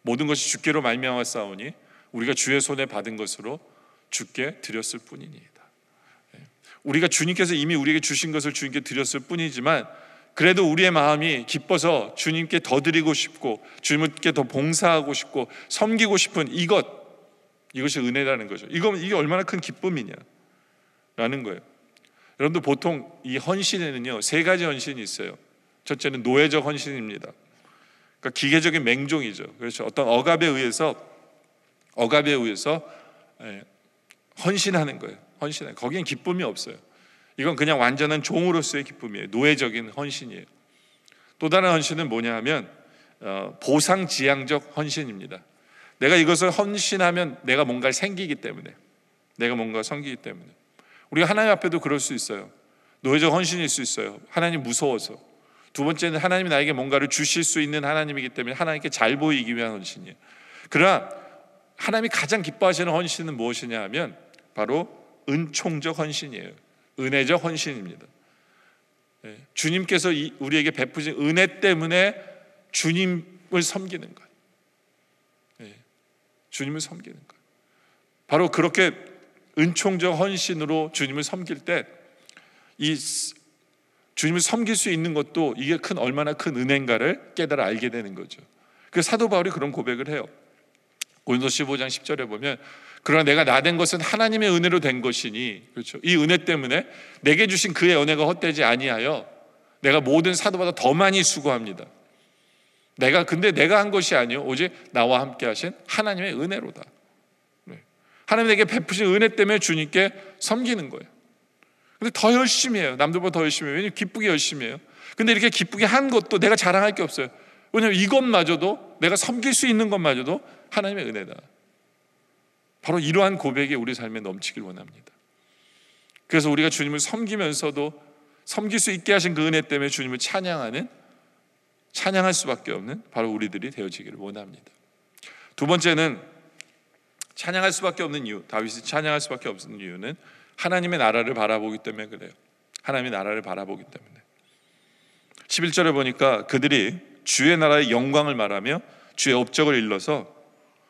모든 것이 주께로 말미암아 싸우니 우리가 주의 손에 받은 것으로 주께 드렸을 뿐이니이다. 우리가 주님께서 이미 우리에게 주신 것을 주님께 드렸을 뿐이지만 그래도 우리의 마음이 기뻐서 주님께 더 드리고 싶고 주님께 더 봉사하고 싶고 섬기고 싶은 이것이 은혜라는 거죠. 이게 얼마나 큰 기쁨이냐라는 거예요. 여러분들 보통 이 헌신에는요 3가지 헌신이 있어요. 첫째는 노예적 헌신입니다. 그러니까 기계적인 맹종이죠. 그렇죠. 어떤 억압에 의해서 헌신하는 거예요. 거기엔 기쁨이 없어요. 이건 그냥 완전한 종으로서의 기쁨이에요. 노예적인 헌신이에요. 또 다른 헌신은 뭐냐 하면 보상지향적 헌신입니다. 내가 이것을 헌신하면 내가 뭔가를 섬기기 때문에 우리가 하나님 앞에도 그럴 수 있어요. 노예적 헌신일 수 있어요. 하나님 무서워서. 두 번째는 하나님이 나에게 뭔가를 주실 수 있는 하나님이기 때문에 하나님께 잘 보이기 위한 헌신이에요. 그러나 하나님이 가장 기뻐하시는 헌신은 무엇이냐 하면 바로 은총적 헌신이에요. 은혜적 헌신입니다. 주님께서 우리에게 베푸신 은혜 때문에 주님을 섬기는 거예요. 주님을 섬기는 거예요. 바로 그렇게 은총적 헌신으로 주님을 섬길 때 이 주님을 섬길 수 있는 것도 이게 얼마나 큰 은혜인가를 깨달아 알게 되는 거죠. 그래서 사도 바울이 그런 고백을 해요. 고린도서 15장 10절에 보면 그러나 내가 나된 것은 하나님의 은혜로 된 것이니, 그렇죠? 이 은혜 때문에 내게 주신 그의 은혜가 헛되지 아니하여 내가 모든 사도보다 더 많이 수고합니다. 근데 내가 한 것이 아니요 오직 나와 함께 하신 하나님의 은혜로다. 하나님 내게 베푸신 은혜 때문에 주님께 섬기는 거예요. 근데 더 열심히 해요. 남들보다 더 열심히 해요. 왜냐면 기쁘게 열심히 해요. 근데 이렇게 기쁘게 한 것도 내가 자랑할 게 없어요. 왜냐면 이것마저도 내가 섬길 수 있는 것마저도 하나님의 은혜다. 바로 이러한 고백이 우리 삶에 넘치길 원합니다. 그래서 우리가 주님을 섬기면서도 섬길 수 있게 하신 그 은혜 때문에 주님을 찬양할 수밖에 없는 바로 우리들이 되어지기를 원합니다. 두 번째는 찬양할 수밖에 없는 이유, 다윗이 찬양할 수밖에 없는 이유는 하나님의 나라를 바라보기 때문에 그래요. 하나님의 나라를 바라보기 때문에. 11절에 보니까 그들이 주의 나라의 영광을 말하며 주의 업적을 일러서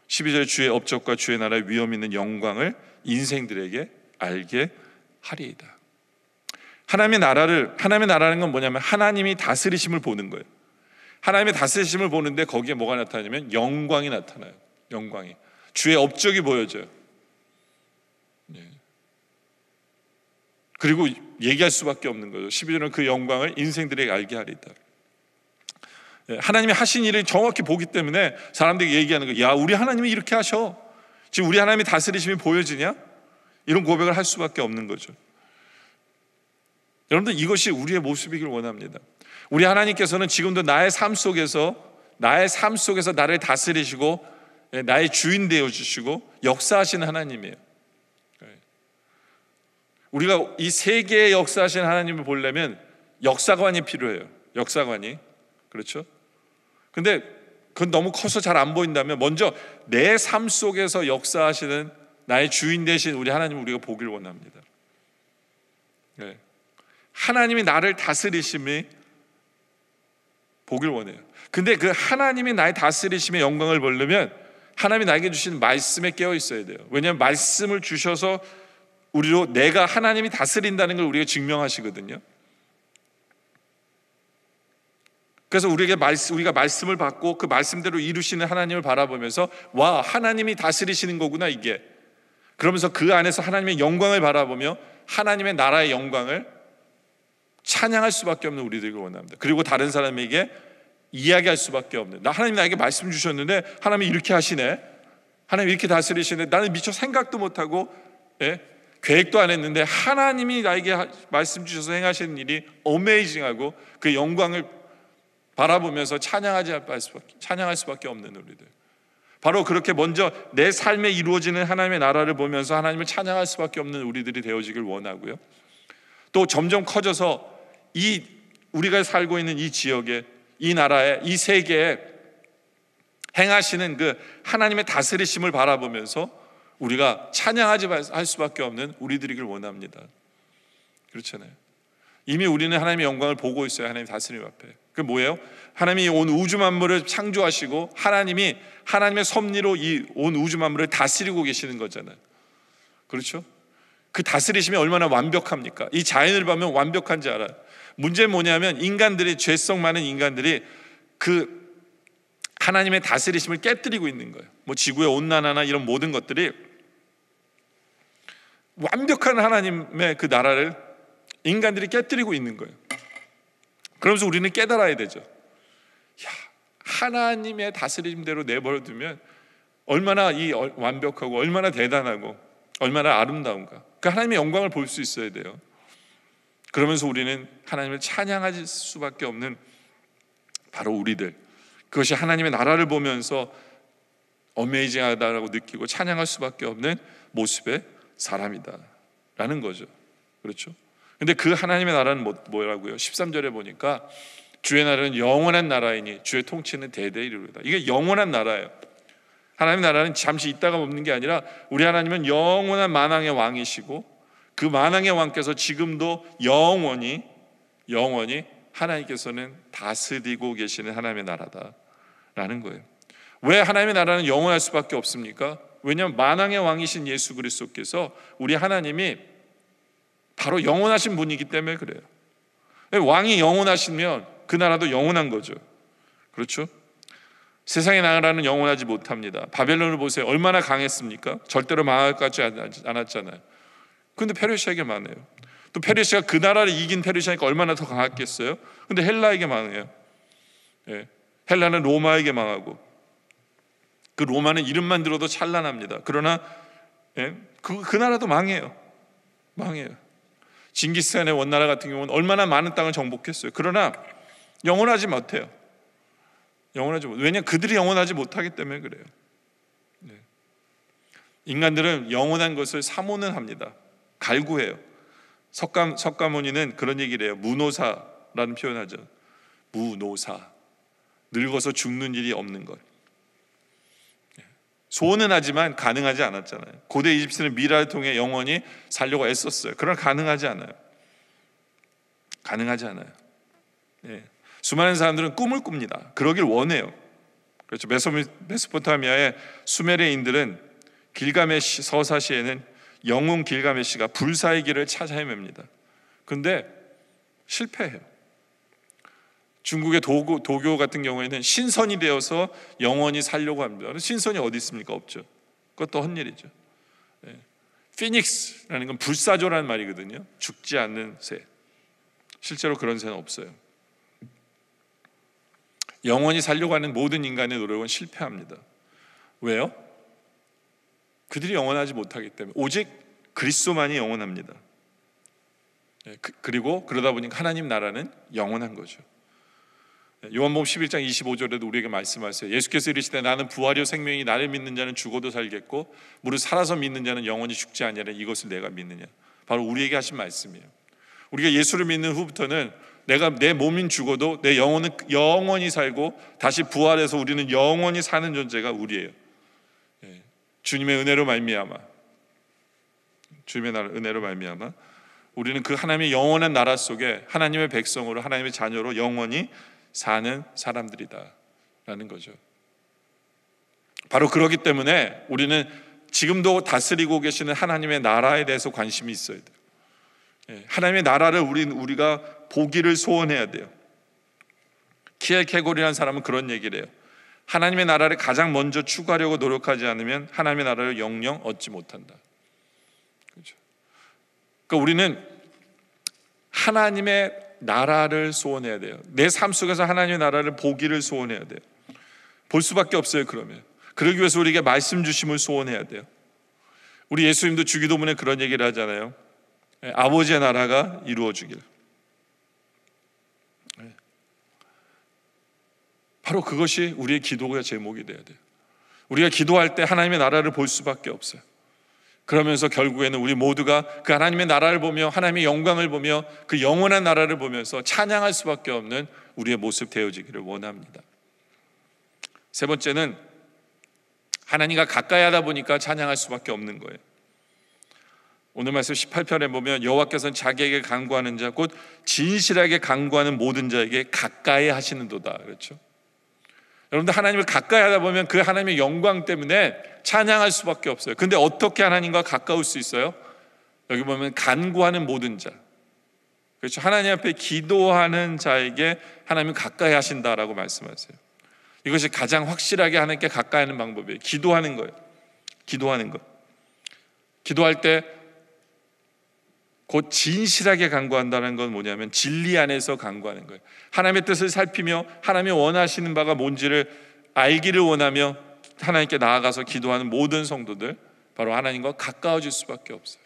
12절에 주의 업적과 주의 나라의 위엄 있는 영광을 인생들에게 알게 하리이다. 하나님의 나라는 건 뭐냐면 하나님이 다스리심을 보는 거예요. 하나님의 다스리심을 보는데 거기에 뭐가 나타나냐면 영광이 나타나요. 영광이, 주의 업적이 보여져요. 그리고 얘기할 수밖에 없는 거죠. 12절은 그 영광을 인생들에게 알게 하리이다. 하나님이 하신 일을 정확히 보기 때문에 사람들이 얘기하는 거예요. 야, 우리 하나님이 이렇게 하셔. 지금 우리 하나님이 다스리심이 보여지냐? 이런 고백을 할 수밖에 없는 거죠. 여러분들, 이것이 우리의 모습이길 원합니다. 우리 하나님께서는 지금도 나의 삶 속에서 나를 다스리시고 나의 주인 되어주시고 역사하시는 하나님이에요. 우리가 이 세계의 역사하시는 하나님을 보려면 역사관이 필요해요. 역사관이. 그렇죠? 근데 그건 너무 커서 잘 안 보인다면 먼저 내 삶 속에서 역사하시는 나의 주인 되신 우리 하나님을 우리가 보길 원합니다. 하나님이 나를 다스리심이 보길 원해요. 근데 그 하나님이 나의 다스리심의 영광을 보려면 하나님이 나에게 주신 말씀에 깨어 있어야 돼요. 왜냐하면 말씀을 주셔서 우리로 내가 하나님이 다스린다는 걸 우리가 증명하시거든요. 그래서 우리가 말씀을 받고 그 말씀대로 이루시는 하나님을 바라보면서 와, 하나님이 다스리시는 거구나 이게. 그러면서 그 안에서 하나님의 영광을 바라보며 하나님의 나라의 영광을 찬양할 수밖에 없는 우리들을 원합니다. 그리고 다른 사람에게 이야기할 수밖에 없는, 하나님이 나에게 말씀 주셨는데 하나님이 이렇게 하시네, 하나님이 이렇게 다스리시네, 나는 미처 생각도 못하고 계획도 안 했는데 하나님이 나에게 말씀 주셔서 행하시는 일이 어메이징하고 그 영광을 바라보면서 찬양할 수밖에 없는 우리들. 바로 그렇게 먼저 내 삶에 이루어지는 하나님의 나라를 보면서 하나님을 찬양할 수밖에 없는 우리들이 되어지길 원하고요. 또 점점 커져서 우리가 살고 있는 이 지역에, 이 나라에, 이 세계에 행하시는 그 하나님의 다스리심을 바라보면서 우리가 찬양하지 할 수밖에 없는 우리들이길 원합니다. 그렇잖아요. 이미 우리는 하나님의 영광을 보고 있어요. 하나님 다스림 앞에. 그게 뭐예요? 하나님이 온 우주 만물을 창조하시고 하나님이 하나님의 섭리로 이 온 우주 만물을 다스리고 계시는 거잖아요. 그렇죠? 그 다스리심이 얼마나 완벽합니까? 이 자연을 보면 완벽한지 알아요. 문제는 뭐냐면 죄성 많은 인간들이 그 하나님의 다스리심을 깨뜨리고 있는 거예요. 뭐 지구의 온난화나 이런 모든 것들이 완벽한 하나님의 그 나라를 인간들이 깨뜨리고 있는 거예요. 그러면서 우리는 깨달아야 되죠. 야, 하나님의 다스림대로 내버려두면 얼마나 완벽하고 얼마나 대단하고 얼마나 아름다운가. 그 하나님의 영광을 볼 수 있어야 돼요. 그러면서 우리는 하나님을 찬양할 수밖에 없는 바로 우리들, 그것이 하나님의 나라를 보면서 어메이징하다라고 느끼고 찬양할 수밖에 없는 모습의 사람이다라는 거죠. 그렇죠? 근데 그 하나님의 나라는 뭐라고요? 13절에 보니까 주의 나라는 영원한 나라이니 주의 통치는 대대에 이르리로다. 이게 영원한 나라예요. 하나님의 나라는 잠시 있다가 없는 게 아니라 우리 하나님은 영원한 만왕의 왕이시고 그 만왕의 왕께서 지금도 영원히 하나님께서는 다스리고 계시는 하나님의 나라다라는 거예요. 왜 하나님의 나라는 영원할 수밖에 없습니까? 왜냐하면 만왕의 왕이신 예수 그리스도께서 우리 하나님이 바로 영원하신 분이기 때문에 그래요. 왕이 영원하시면 그 나라도 영원한 거죠. 그렇죠? 세상의 나라는 영원하지 못합니다. 바벨론을 보세요. 얼마나 강했습니까? 절대로 망할 것 같지 않았잖아요. 그런데 페르시아에게 망해요. 또 페르시아가 그 나라를 이긴 페르시아니까 얼마나 더 강했겠어요? 근데 헬라에게 망해요. 헬라는 로마에게 망하고, 그 로마는 이름만 들어도 찬란합니다. 그러나 그 나라도 망해요. 징기스칸의 원나라 같은 경우는 얼마나 많은 땅을 정복했어요. 그러나 영원하지 못해요. 왜냐하면 그들이 영원하지 못하기 때문에 그래요. 인간들은 영원한 것을 사모는 합니다. 갈구해요. 석가모니는 그런 얘기를 해요. 무노사라는 표현하죠. 무노사, 늙어서 죽는 일이 없는 것. 소원은 하지만 가능하지 않았잖아요. 고대 이집트는 미라를 통해 영원히 살려고 애썼어요. 그러나 가능하지 않아요. 수많은 사람들은 꿈을 꿉니다. 그러길 원해요. 그렇죠. 메소포타미아의 수메르인들은 길가메시 서사시에는 영웅 길가메시가 불사의 길을 찾아 헤맵니다. 근데 실패해요. 중국의 도교 같은 경우에는 신선이 되어서 영원히 살려고 합니다. 신선이 어디 있습니까? 없죠. 그것도 헛일이죠. 피닉스라는 건 불사조라는 말이거든요. 죽지 않는 새. 실제로 그런 새는 없어요. 영원히 살려고 하는 모든 인간의 노력은 실패합니다. 왜요? 그들이 영원하지 못하기 때문에. 오직 그리스도만이 영원합니다. 그리고 그러다 보니까 하나님 나라는 영원한 거죠. 요한복음 11장 25절에도 우리에게 말씀하세요. 예수께서 이르시되 나는 부활이요 생명이 나를 믿는 자는 죽어도 살겠고 무릇 살아서 믿는 자는 영원히 죽지 아니하리라. 이것을 내가 믿느냐. 바로 우리에게 하신 말씀이에요. 우리가 예수를 믿는 후부터는 내가 내 몸인 죽어도 내 영혼은 영원히 살고 다시 부활해서 우리는 영원히 사는 존재가 우리예요. 주님의 은혜로 말미암아, 주님의 은혜로 말미암아 우리는 그 하나님의 영원한 나라 속에 하나님의 백성으로 하나님의 자녀로 영원히 사는 사람들이다라는 거죠. 바로 그렇기 때문에 우리는 지금도 다스리고 계시는 하나님의 나라에 대해서 관심이 있어야 돼요. 하나님의 나라를 우리가 보기를 소원해야 돼요. 키엘케골이라는 사람은 그런 얘기를 해요. 하나님의 나라를 가장 먼저 추구하려고 노력하지 않으면 하나님의 나라를 영영 얻지 못한다. 그렇죠? 그러니까 우리는 하나님의 나라를 소원해야 돼요. 내 삶 속에서 하나님의 나라를 보기를 소원해야 돼요. 볼 수밖에 없어요. 그러면 그러기 위해서 우리에게 말씀 주심을 소원해야 돼요. 우리 예수님도 주기도문에 그런 얘기를 하잖아요. 아버지의 나라가 이루어지길. 바로 그것이 우리의 기도의 제목이 돼야 돼요. 우리가 기도할 때 하나님의 나라를 볼 수밖에 없어요. 그러면서 결국에는 우리 모두가 그 하나님의 나라를 보며 하나님의 영광을 보며 그 영원한 나라를 보면서 찬양할 수밖에 없는 우리의 모습 되어지기를 원합니다. 세 번째는 하나님과 가까이 하다 보니까 찬양할 수밖에 없는 거예요. 오늘 말씀 18편에 보면 여호와께서는 자기에게 간구하는 자 곧 진실하게 간구하는 모든 자에게 가까이 하시는도다. 그렇죠? 여러분들 하나님을 가까이 하다 보면 그 하나님의 영광 때문에 찬양할 수밖에 없어요. 근데 어떻게 하나님과 가까울 수 있어요? 여기 보면 간구하는 모든 자. 그렇죠? 하나님 앞에 기도하는 자에게 하나님은 가까이 하신다라고 말씀하세요. 이것이 가장 확실하게 하나님께 가까이 하는 방법이에요. 기도하는 거예요. 기도하는 것. 기도할 때 곧 진실하게 간구한다는 건 뭐냐면 진리 안에서 간구하는 거예요. 하나님의 뜻을 살피며 하나님이 원하시는 바가 뭔지를 알기를 원하며 하나님께 나아가서 기도하는 모든 성도들, 바로 하나님과 가까워질 수밖에 없어요.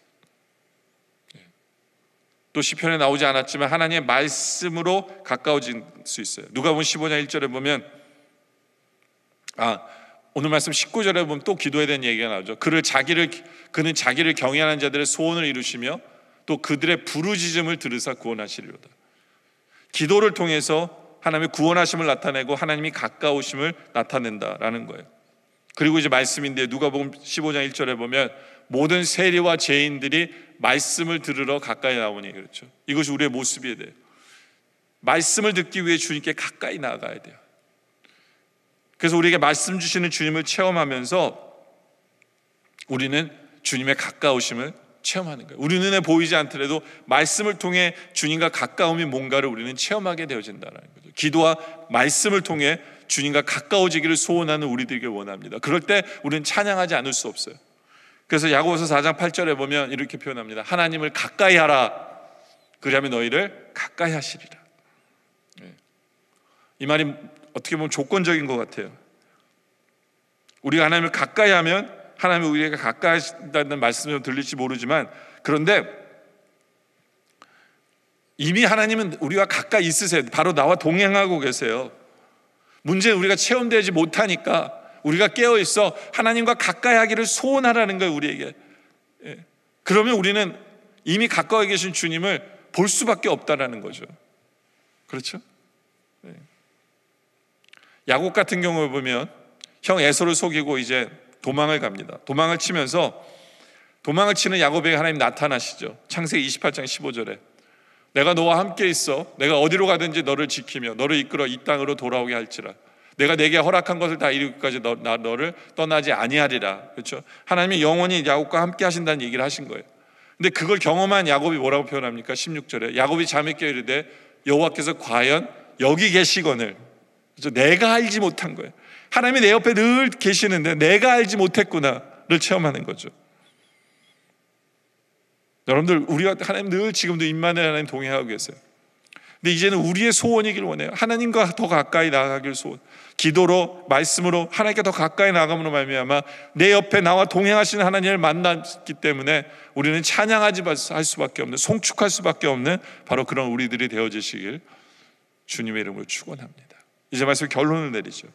또 시편에 나오지 않았지만 하나님의 말씀으로 가까워질 수 있어요. 누가복음 15장 1절에 보면 오늘 말씀 19절에 보면 또 기도에 대한 얘기가 나오죠. 그는 자기를 경외하는 자들의 소원을 이루시며 또 그들의 부르짖음을 들으사 구원하시리로다. 기도를 통해서 하나님의 구원하심을 나타내고 하나님이 가까우심을 나타낸다라는 거예요. 그리고 이제 말씀인데 누가복음 15장 1절에 보면 모든 세리와 죄인들이 말씀을 들으러 가까이 나오니, 그렇죠? 이것이 우리의 모습이어야 돼요. 말씀을 듣기 위해 주님께 가까이 나아가야 돼요. 그래서 우리에게 말씀 주시는 주님을 체험하면서 우리는 주님의 가까우심을 체험하는 거예요. 우리 눈에 보이지 않더라도 말씀을 통해 주님과 가까움이 뭔가를 우리는 체험하게 되어진다는 거죠. 기도와 말씀을 통해 주님과 가까워지기를 소원하는 우리들에게 원합니다. 그럴 때 우리는 찬양하지 않을 수 없어요. 그래서 야고보서 4장 8절에 보면 이렇게 표현합니다. 하나님을 가까이 하라. 그리하면 너희를 가까이 하시리라. 이 말이 어떻게 보면 조건적인 것 같아요. 우리가 하나님을 가까이 하면 하나님이 우리에게 가까이 하신다는 말씀이 들릴지 모르지만, 그런데 이미 하나님은 우리와 가까이 있으세요. 바로 나와 동행하고 계세요. 문제는 우리가 체험되지 못하니까 우리가 깨어있어 하나님과 가까이 하기를 소원하라는 거예요, 우리에게. 그러면 우리는 이미 가까이 계신 주님을 볼 수밖에 없다라는 거죠. 그렇죠? 야곱 같은 경우를 보면 형 에서를 속이고 이제 도망을 갑니다. 도망을 치면서 도망을 치는 야곱에게 하나님 나타나시죠. 창세기 28장 15절에 내가 너와 함께 있어. 내가 어디로 가든지 너를 지키며 너를 이끌어 이 땅으로 돌아오게 할지라. 내가 내게 허락한 것을 다 이루기까지 너를 떠나지 아니하리라. 그렇죠? 하나님이 영원히 야곱과 함께 하신다는 얘기를 하신 거예요. 근데 그걸 경험한 야곱이 뭐라고 표현합니까? 16절에 야곱이 잠에 깨어 이르되 여호와께서 과연 여기 계시거늘. 그렇죠? 내가 알지 못한 거예요. 하나님이 내 옆에 늘 계시는데 내가 알지 못했구나를 체험하는 거죠. 여러분들, 우리가 하나님 늘 지금도 임마누엘 하나님 동행하고 계세요. 근데 이제는 우리의 소원이길 원해요. 하나님과 더 가까이 나아가길 소원. 기도로, 말씀으로 하나님께 더 가까이 나아감으로 말미암아 내 옆에 나와 동행하시는 하나님을 만났기 때문에 우리는 찬양하지 할 수밖에 없는, 송축할 수밖에 없는 바로 그런 우리들이 되어지시길 주님의 이름으로 축원합니다. 이제 말씀 결론을 내리죠.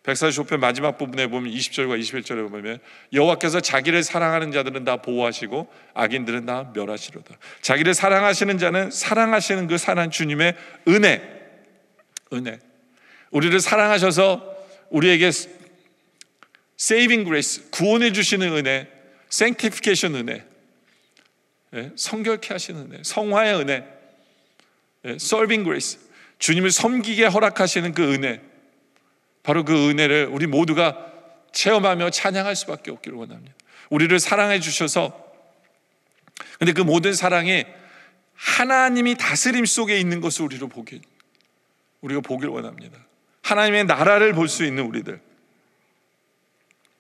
145편 마지막 부분에 보면 20절과 21절에 보면 여호와께서 자기를 사랑하는 자들은 다 보호하시고 악인들은 다 멸하시로다. 자기를 사랑하시는 자는 사랑하시는 그 사랑하는 주님의 은혜, 우리를 사랑하셔서 우리에게 saving grace, 구원해 주시는 은혜, sanctification 은혜, 성결케 하시는 은혜, 성화의 은혜, serving grace, 주님을 섬기게 허락하시는 그 은혜, 바로 그 은혜를 우리 모두가 체험하며 찬양할 수밖에 없기를 원합니다. 우리를 사랑해 주셔서, 근데 그 모든 사랑이 하나님이 다스림 속에 있는 것을 우리가 보길 원합니다. 하나님의 나라를 볼 수 있는 우리들,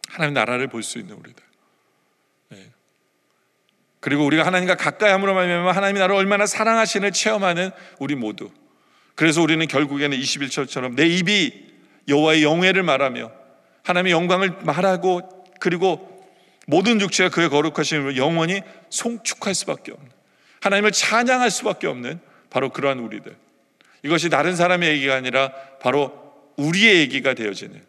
하나님의 나라를 볼 수 있는 우리들. 그리고 우리가 하나님과 가까이 함으로 말미암아 하나님이 나를 얼마나 사랑하시는을 체험하는 우리 모두. 그래서 우리는 결국에는 21절처럼 내 입이 여호와의 영예를 말하며 하나님의 영광을 말하고, 그리고 모든 육체가 그의 거룩하심을 영원히 송축할 수밖에 없는, 하나님을 찬양할 수밖에 없는 바로 그러한 우리들. 이것이 다른 사람의 얘기가 아니라 바로 우리의 얘기가 되어지는,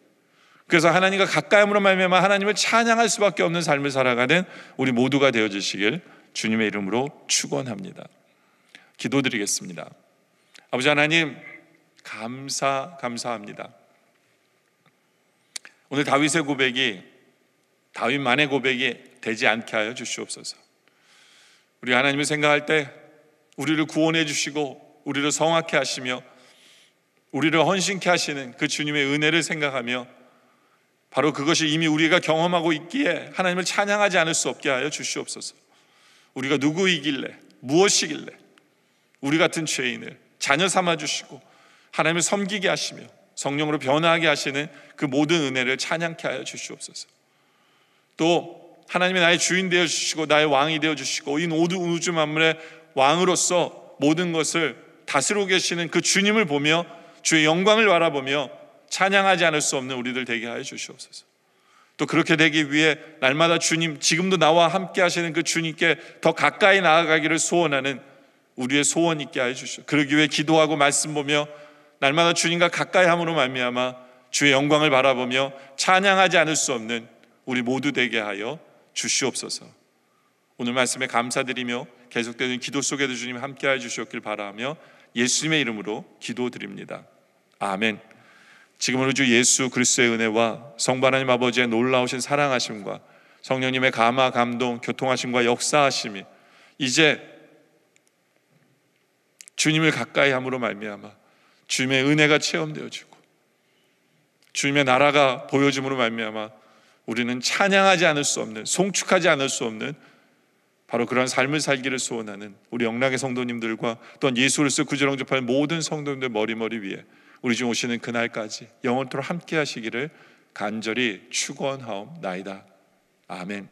그래서 하나님과 가까이 함으로 말미암아 하나님을 찬양할 수밖에 없는 삶을 살아가는 우리 모두가 되어주시길 주님의 이름으로 축원합니다. 기도드리겠습니다. 아버지 하나님, 감사합니다. 오늘 다윗의 고백이 다윗만의 고백이 되지 않게 하여 주시옵소서. 우리 하나님을 생각할 때 우리를 구원해 주시고 우리를 성악케 하시며 우리를 헌신케 하시는 그 주님의 은혜를 생각하며 바로 그것이 이미 우리가 경험하고 있기에 하나님을 찬양하지 않을 수 없게 하여 주시옵소서. 우리가 누구이길래, 무엇이길래 우리 같은 죄인을 자녀 삼아 주시고 하나님을 섬기게 하시며 성령으로 변화하게 하시는 그 모든 은혜를 찬양케 하여 주시옵소서. 또 하나님이 나의 주인 되어 주시고 나의 왕이 되어 주시고 이 모든 우주 만물의 왕으로서 모든 것을 다스리고 계시는 그 주님을 보며 주의 영광을 바라보며 찬양하지 않을 수 없는 우리들 되게 하여 주시옵소서. 또 그렇게 되기 위해 날마다 주님, 지금도 나와 함께 하시는 그 주님께 더 가까이 나아가기를 소원하는 우리의 소원 있게 하여 주시옵소서. 그러기 위해 기도하고 말씀 보며 날마다 주님과 가까이 함으로 말미암아 주의 영광을 바라보며 찬양하지 않을 수 없는 우리 모두 되게 하여 주시옵소서. 오늘 말씀에 감사드리며 계속되는 기도 속에도 주님 함께 하여 주시옵길 바라며 예수님의 이름으로 기도드립니다. 아멘. 지금은 주 예수 그리스도의 은혜와 성부 하나님 아버지의 놀라우신 사랑하심과 성령님의 감화 감동 교통하심과 역사하심이 이제 주님을 가까이 함으로 말미암아 주님의 은혜가 체험되어지고 주님의 나라가 보여짐으로 말미암아 우리는 찬양하지 않을 수 없는, 송축하지 않을 수 없는 바로 그런 삶을 살기를 소원하는 우리 영락의 성도님들과 또한 예수 그리스도 구주를 영접하는 모든 성도님들 머리 위에 우리 주 오시는 그날까지 영원토록 함께 하시기를 간절히 축원하옵나이다. 아멘.